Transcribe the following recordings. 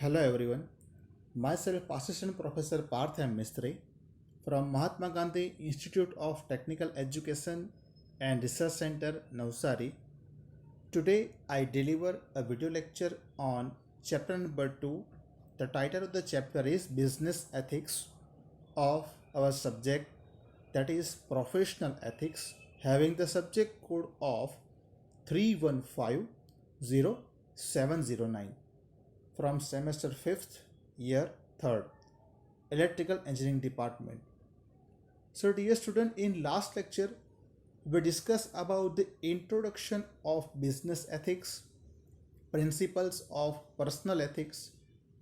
Hello everyone, myself Assistant Professor Parth M. Mistry from Mahatma Gandhi Institute of Technical Education and Research Center, Navsari. Today I deliver a video lecture on chapter number 2. The title of the chapter is Business Ethics of our subject, that is Professional Ethics, having the subject code of 31500709 from semester 5th, year 3rd, Electrical Engineering Department. So dear student, in last lecture we discussed about the introduction of business ethics, principles of personal ethics,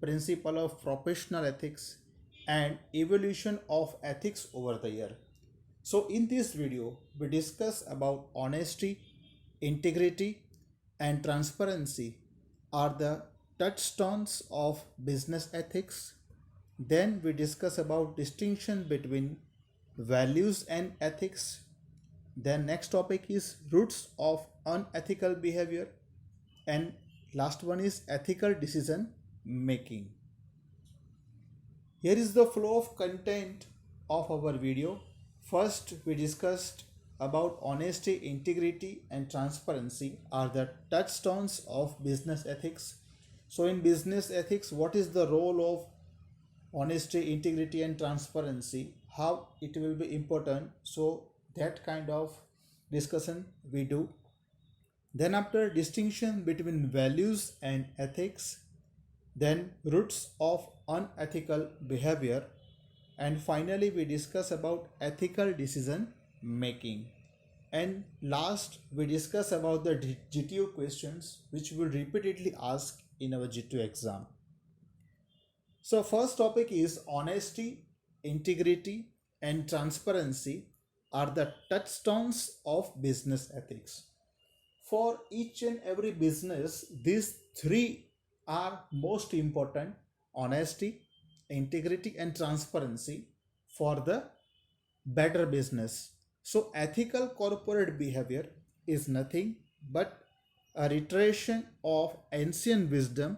principle of professional ethics, and evolution of ethics over the year. So in this video we discuss about honesty, integrity, and transparency are the touchstones of business ethics. Then we discuss about distinction between values and ethics. Then next topic is roots of unethical behavior, and last one is ethical decision making. Here is the flow of content of our video. First we discussed about honesty, integrity, and transparency are the touchstones of business ethics. So in business ethics, what is the role of honesty, integrity, and transparency? How it will be important? So that kind of discussion we do. Then after distinction between values and ethics, then roots of unethical behavior, and finally we discuss about ethical decision making. And last we discuss about the GTO questions which will repeatedly ask in our GTO exam. So first topic is honesty, integrity, and transparency are the touchstones of business ethics. For each and every business, these three are most important: honesty, integrity, and transparency for the better business. So ethical corporate behavior is nothing but a reiteration of ancient wisdom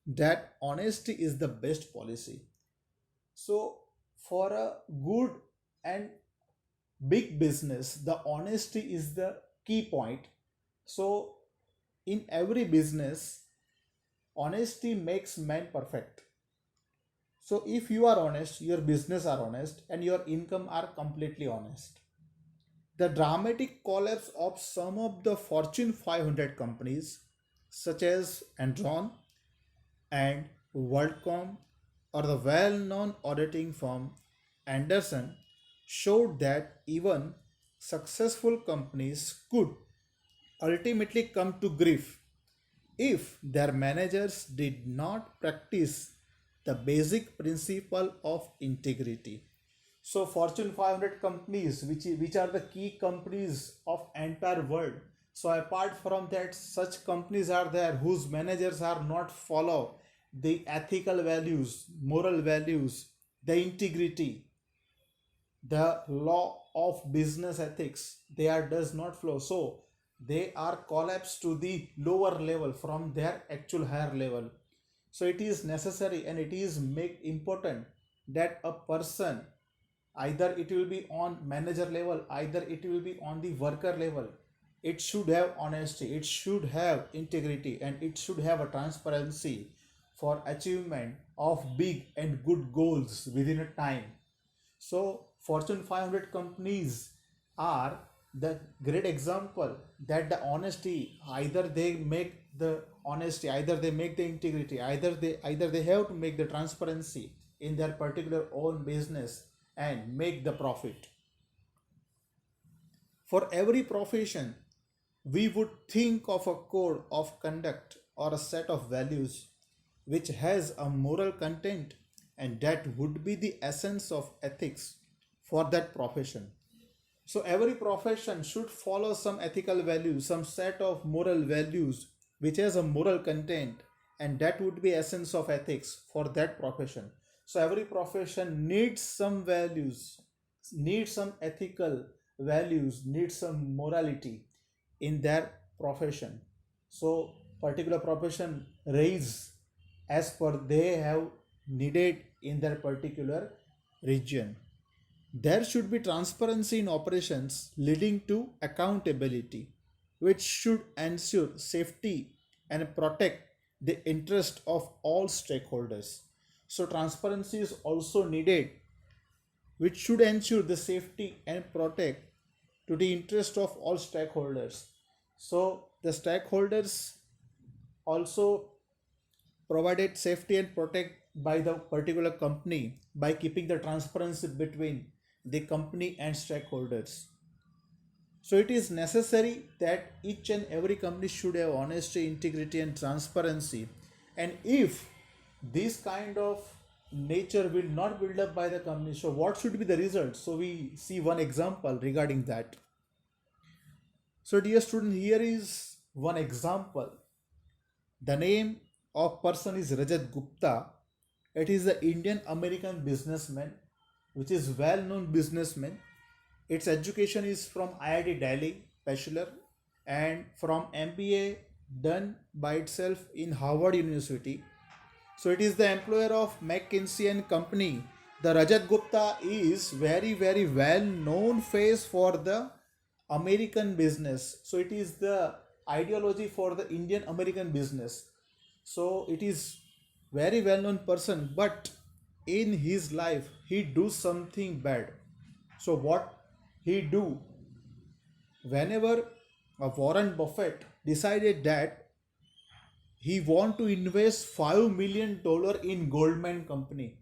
that honesty is the best policy. So for a good and big business, the honesty is the key point. So in every business, honesty makes man perfect. So if you are honest, your business are honest, and your income are completely honest. The dramatic collapse of some of the Fortune 500 companies such as Enron and WorldCom or the well-known auditing firm Anderson showed that even successful companies could ultimately come to grief if their managers did not practice the basic principle of integrity. So Fortune 500 companies, which are the key companies of entire world. So apart from that, such companies are there whose managers are not follow the ethical values, moral values, the integrity, the law of business ethics. They are does not flow. So they are collapsed to the lower level from their actual higher level. So it is necessary and it is make important that a person, either it will be on manager level, either it will be on the worker level, it should have honesty, it should have integrity, and it should have a transparency for achievement of big and good goals within a time. So Fortune 500 companies are the great example that the honesty, either they make the honesty, either they make the integrity, either they have to make the transparency in their particular own business and make the profit. For every profession, we would think of a code of conduct or a set of values which has a moral content, and that would be the essence of ethics for that profession. So every profession should follow some ethical values, some set of moral values which has a moral content, and that would be essence of ethics for that profession. So every profession needs some values, needs some ethical values, needs some morality in their profession. So particular profession raise as per they have needed in their particular region. There should be transparency in operations leading to accountability, which should ensure safety and protect the interest of all stakeholders. So, transparency is also needed, which should ensure the safety and protect to the interest of all stakeholders. So, the stakeholders also provided safety and protect by the particular company by keeping the transparency between the company and stakeholders. So it is necessary that each and every company should have honesty, integrity, and transparency. And if this kind of nature will not build up by the company, so what should be the result? So we see one example regarding that. So dear student, here is one example. The name of person is Rajat Gupta. It is the Indian American businessman, which is well known businessman. Its education is from IIT Delhi, bachelor, and from MBA done by itself in Harvard University. So it is the employer of McKinsey and Company. The Rajat Gupta is very well known face for the American business. So it is the ideology for the Indian American business. So it is very well known person, but in his life he do something bad. So what he do? Whenever Warren Buffett decided that he want to invest $5 million in Goldman company,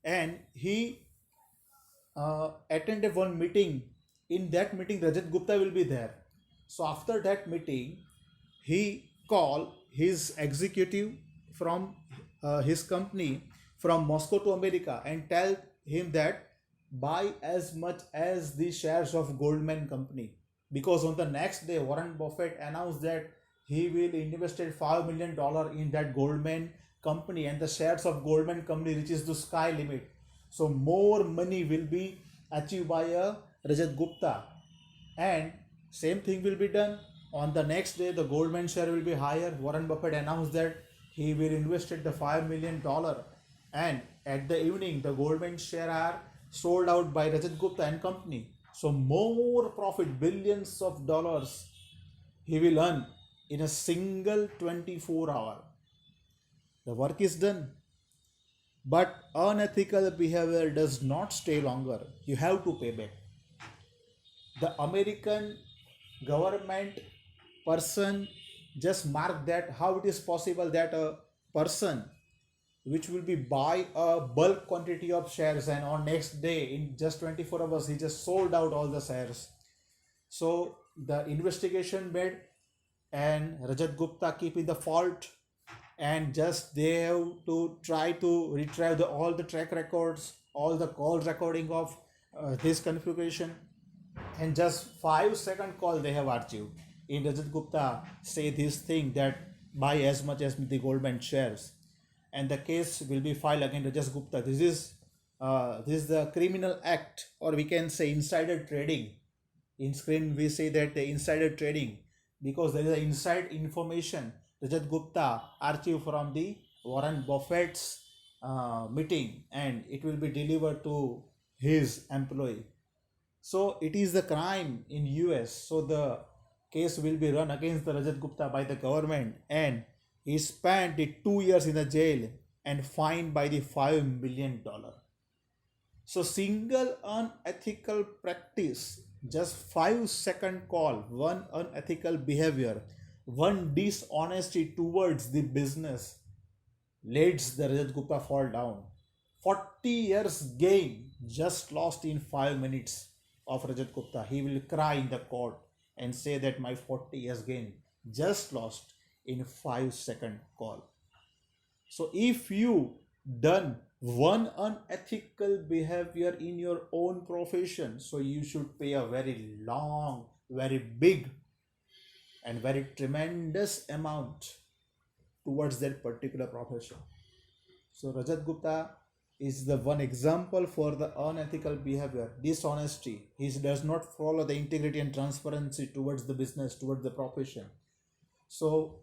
and he attended one meeting. In that meeting Rajat Gupta will be there. So after that meeting he call his executive from his company from Moscow to America and tell him that buy as much as the shares of Goldman company, because on the next day Warren Buffett announced that he will invested $5 million in that Goldman company, and the shares of Goldman company reaches the sky limit. So more money will be achieved by a Rajat Gupta, and same thing will be done. On the next day the Goldman share will be higher. Warren Buffett announced that he will invest the $5 million, and at the evening the Goldman share are sold out by Rajat Gupta and company. So more profit, billions of dollars he will earn in a single 24 hour. The work is done. But unethical behavior does not stay longer. You have to pay back. The American government person just mark that how it is possible that a person which will be buy a bulk quantity of shares, and on next day in just 24 hours he just sold out all the shares. So the investigation made, and Rajat Gupta keep in the fault, and just they have to try to retrieve all the track records, all the call recording of this configuration, and just 5 second call they have archived. In Rajat Gupta say this thing that buy as much as the Goldman shares, and the case will be filed against Rajat Gupta. This is the criminal act, or we can say insider trading. In screen we say that the insider trading, because there is an inside information Rajat Gupta archived from the Warren Buffett's meeting, and it will be delivered to his employee. So it is the crime in US. So the case will be run against the Rajat Gupta by the government, and he spent the 2 years in the jail and fined by the $5 million. So single unethical practice, just 5 second call, one unethical behavior, one dishonesty towards the business leads the Rajat Gupta fall down. 40 years gain just lost in 5 minutes of Rajat Gupta. He will cry in the court and say that my 40 years gain just lost in 5 second call. So if you done one unethical behavior in your own profession, so you should pay a very long, very big, and very tremendous amount towards that particular profession. So Rajat Gupta is the one example for the unethical behavior, dishonesty. He does not follow the integrity and transparency towards the business, towards the profession. So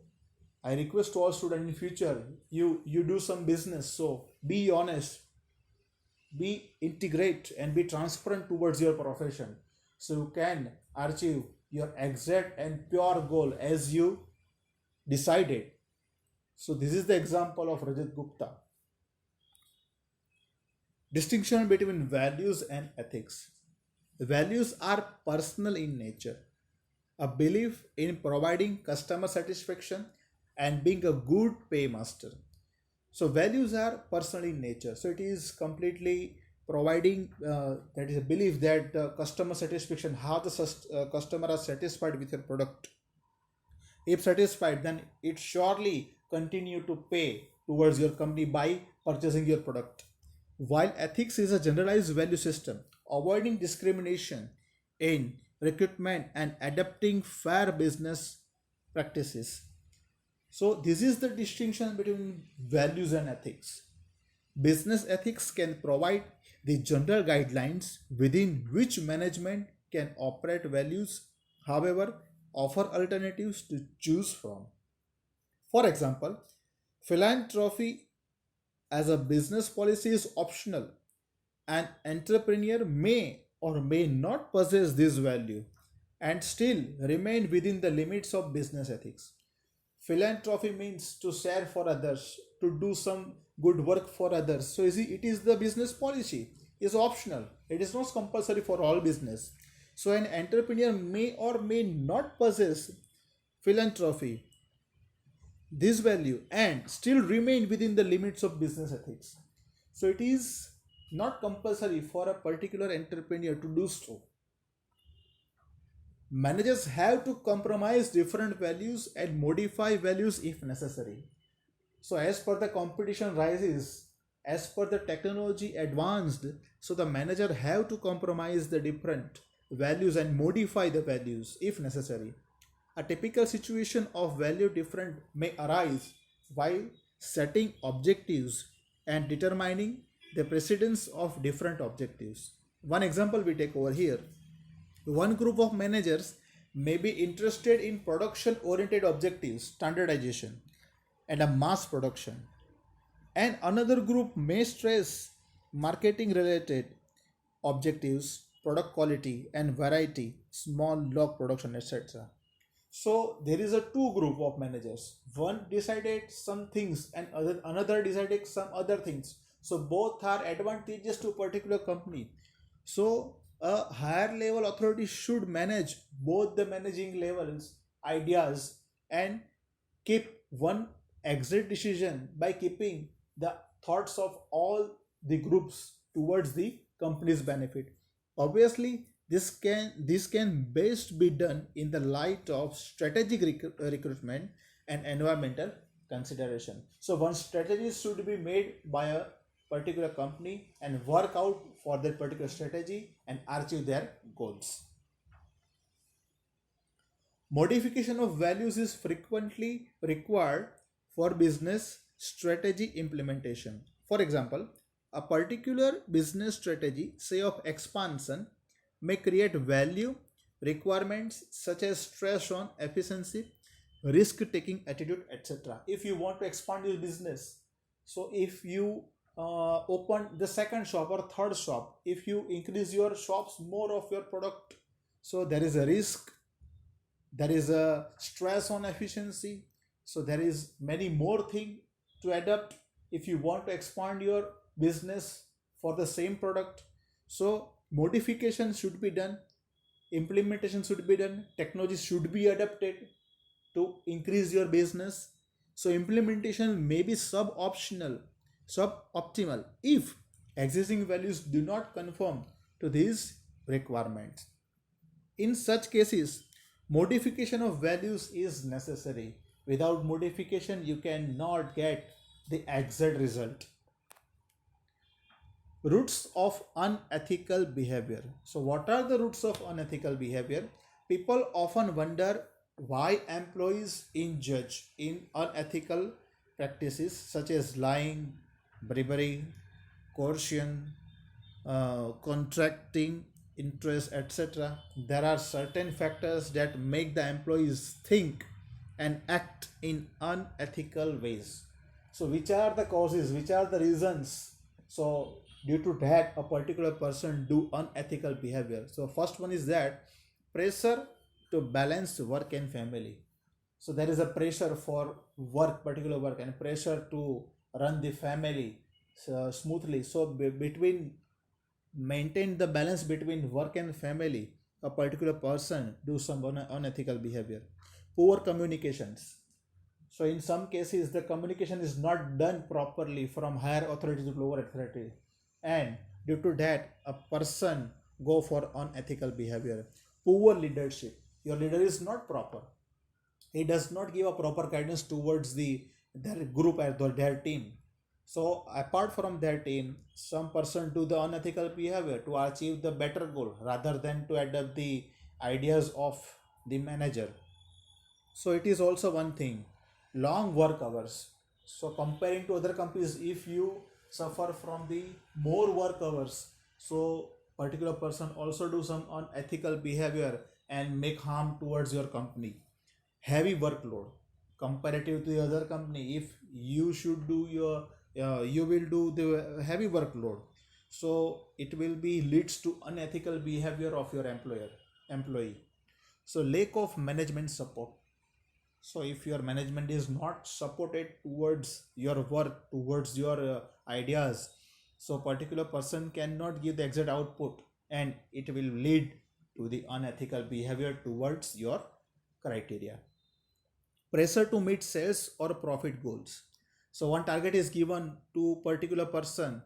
I request all students in future, you do some business, so be honest, be integrate and be transparent towards your profession, so you can achieve your exact and pure goal as you decided. So this is the example of Rajat Gupta. Distinction between values and ethics. Values are personal in nature, a belief in providing customer satisfaction and being a good paymaster. So values are personal in nature. So it is completely providing that is a belief that customer satisfaction, how the customer are satisfied with your product. If satisfied, then it surely continue to pay towards your company by purchasing your product. While ethics is a generalized value system, avoiding discrimination in recruitment and adapting fair business practices. So, this is the distinction between values and ethics. Business ethics can provide the general guidelines within which management can operate values, however, offer alternatives to choose from. For example, philanthropy as a business policy is optional. An entrepreneur may or may not possess this value and still remain within the limits of business ethics. Philanthropy means to share for others, to do some good work for others. So it is the business policy, is optional. It is not compulsory for all business. So an entrepreneur may or may not possess philanthropy, this value, and still remain within the limits of business ethics. So it is not compulsory for a particular entrepreneur to do so. Managers have to compromise different values and modify values if necessary. So as per the competition rises, as per the technology advanced, so the manager have to compromise the different values and modify the values if necessary. A typical situation of value different may arise while setting objectives and determining the precedence of different objectives. One example we take over here. One group of managers may be interested in production oriented objectives, standardization, and a mass production, and another group may stress marketing related objectives, product quality and variety, small lot production, etc. So there is a two group of managers. One decided some things and another decided some other things. So both are advantageous to particular company. So a higher level authority should manage both the managing levels ideas and keep one exit decision by keeping the thoughts of all the groups towards the company's benefit. Obviously, this can best be done in the light of strategic recruitment and environmental consideration. So one strategy should be made by a particular company and work out for that particular strategy and achieve their goals. Modification of values is frequently required for business strategy implementation. For example, a particular business strategy, say of expansion, may create value requirements such as stress on efficiency, risk taking attitude, etc. If you want to expand your business, so if you open the second shop or third shop, if you increase your shops more of your product, so there is a risk, there is a stress on efficiency, so there is many more thing to adapt if you want to expand your business for the same product. So modification should be done, implementation should be done, technology should be adapted to increase your business. So implementation may be suboptimal if existing values do not conform to these requirements. In such cases, modification of values is necessary. Without modification, you cannot get the exact result. Roots of unethical behavior. So, what are the roots of unethical behavior? People often wonder why employees engage in unethical practices such as lying, bribery, coercion, contracting interest, etc. There are certain factors that make the employees think and act in unethical ways. So, which are the causes? Which are the reasons? So, due to that, a particular person do unethical behavior. So, first one is that pressure to balance work and family. So, there is a pressure for work, particular work, and pressure to run the family smoothly. So, between maintain the balance between work and family, a particular person do some unethical behavior. Poor communications. So in some cases the communication is not done properly from higher authority to lower authority, and due to that a person go for unethical behavior. Poor leadership. Your leader is not proper. He does not give a proper guidance towards their group or their team. So apart from their team, some person do the unethical behavior to achieve the better goal rather than to adapt the ideas of the manager. So it is also one thing. Long work hours. So comparing to other companies, if you suffer from the more work hours, so particular person also do some unethical behavior and make harm towards your company. Heavy workload comparative to the other company. If you should do your you will do the heavy workload, so it will be leads to unethical behavior of your employee. So lack of management support. So if your management is not supported towards your work, towards your ideas, so particular person cannot give the exact output, and it will lead to the unethical behavior towards your criteria. Pressure to meet sales or profit goals. So one target is given to particular person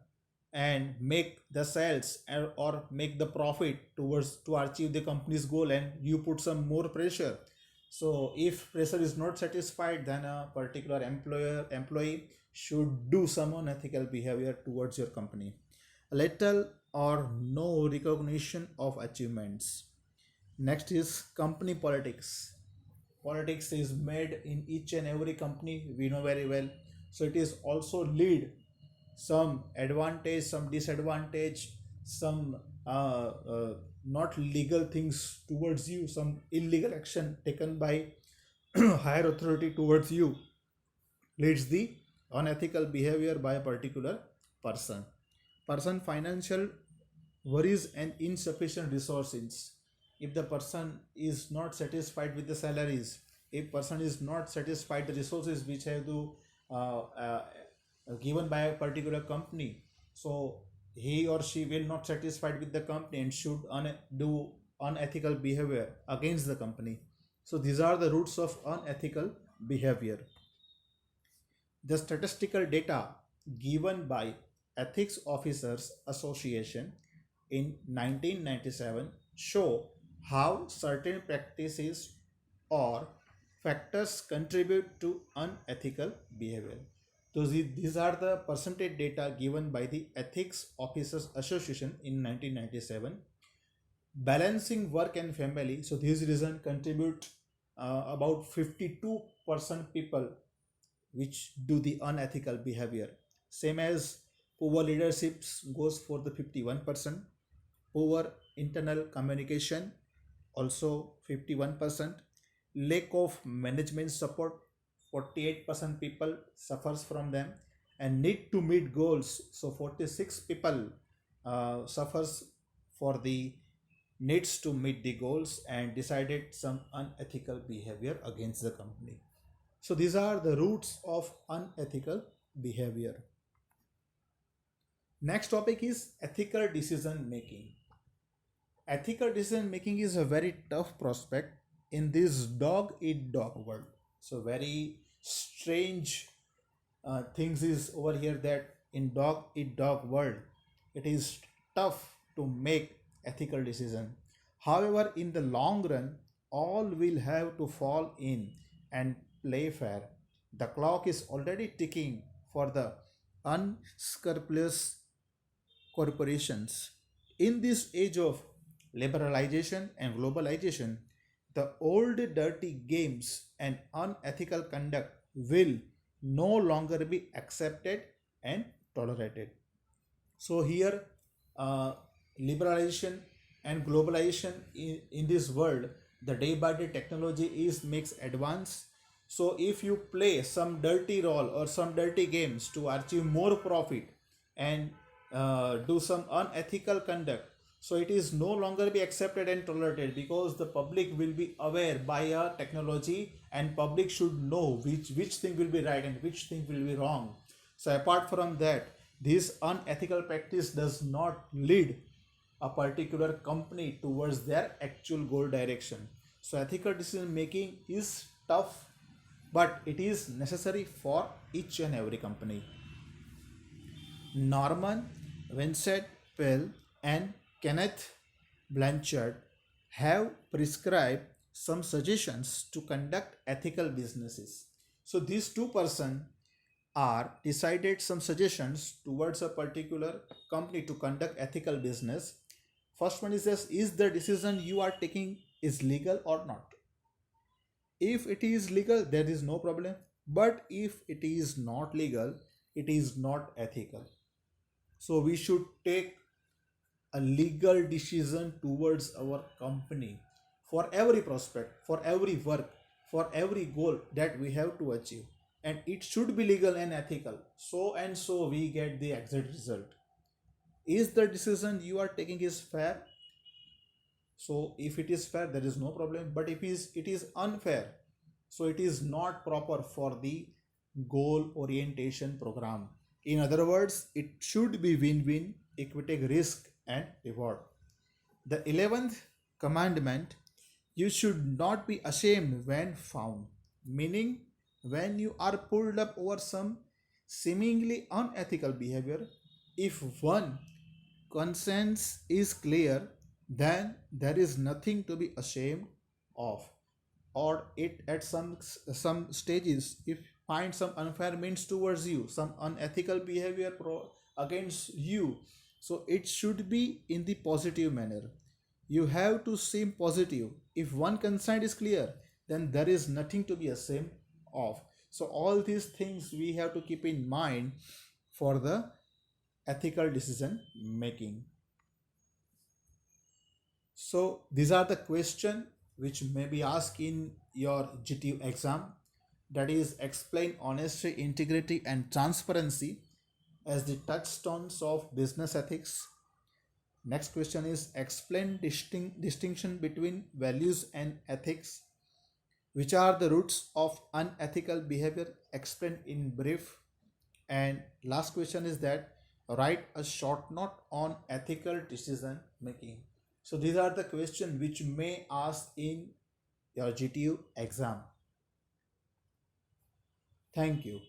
and make the sales or make the profit towards to achieve the company's goal, and you put some more pressure. So if pressure is not satisfied, then a particular employee should do some unethical behavior towards your company. Little or no recognition of achievements. Next is company politics. Politics is made in each and every company, we know very well. So it is also lead some advantage, some disadvantage, some not legal things towards you, some illegal action taken by higher authority towards you leads the unethical behavior by a particular person. Financial worries and insufficient resources. If the person is not satisfied with the salaries, if person is not satisfied the resources which have to uh, uh, given by a particular company, so he or she will not satisfied with the company and should do unethical behavior against the company. So these are the roots of unethical behavior. The statistical data given by Ethics Officers Association in 1997 show how certain practices or factors contribute to unethical behavior. So these are the percentage data given by the Ethics Officers Association in 1997. Balancing work and family. So these reasons contribute about 52% people which do the unethical behavior. Same as poor leadership goes for the 51%. Poor internal communication also 51%. Lack of management support, 48% people suffers from them. And need to meet goals, so 46 people suffers for the needs to meet the goals and decided some unethical behavior against the company. So these are the roots of unethical behavior. Next topic is ethical decision making. Ethical decision making is a very tough prospect in this dog eat dog world. So very strange things is over here that in dog eat dog world it is tough to make ethical decision. However, in the long run, all will have to fall in and play fair. The clock is already ticking for the unscrupulous corporations. In this age of liberalization and globalization, the old dirty games and unethical conduct will no longer be accepted and tolerated. So here, liberalization and globalization in this world, the day by day technology is makes advance. So if you play some dirty role or some dirty games to achieve more profit and do some unethical conduct, so it is no longer be accepted and tolerated, because the public will be aware by a technology, and public should know which thing will be right and which thing will be wrong. So apart from that, this unethical practice does not lead a particular company towards their actual goal direction. So ethical decision making is tough, but it is necessary for each and every company. Norman Vincent Peale and Kenneth Blanchard have prescribed some suggestions to conduct ethical businesses. So these two persons are decided some suggestions towards a particular company to conduct ethical business. First one is this: is the decision you are taking is legal or not? If it is legal, there is no problem. But if it is not legal, it is not ethical. So we should take a legal decision towards our company for every prospect, for every work, for every goal that we have to achieve. And it should be legal and ethical. So and so we get the exact result. Is the decision you are taking is fair? So if it is fair, there is no problem. But if it is unfair, so it is not proper for the goal orientation program. In other words, it should be win-win, equating risk and reward. The 11th commandment: you should not be ashamed when found. Meaning, when you are pulled up over some seemingly unethical behavior, if one conscience is clear, then there is nothing to be ashamed of. Or it at some stages, if find some unfair means towards you, some unethical behavior against you, so it should be in the positive manner. You have to seem positive. If one consent is clear, then there is nothing to be ashamed of. So all these things we have to keep in mind for the ethical decision making. So these are the question which may be asked in your GTU exam. That is, explain honesty, integrity and transparency as the touchstones of business ethics. Next question is, explain distinction between values and ethics. Which are the roots of unethical behavior? Explain in brief. And last question is that, write a short note on ethical decision making. So these are the questions which may ask in your GTU exam. Thank you.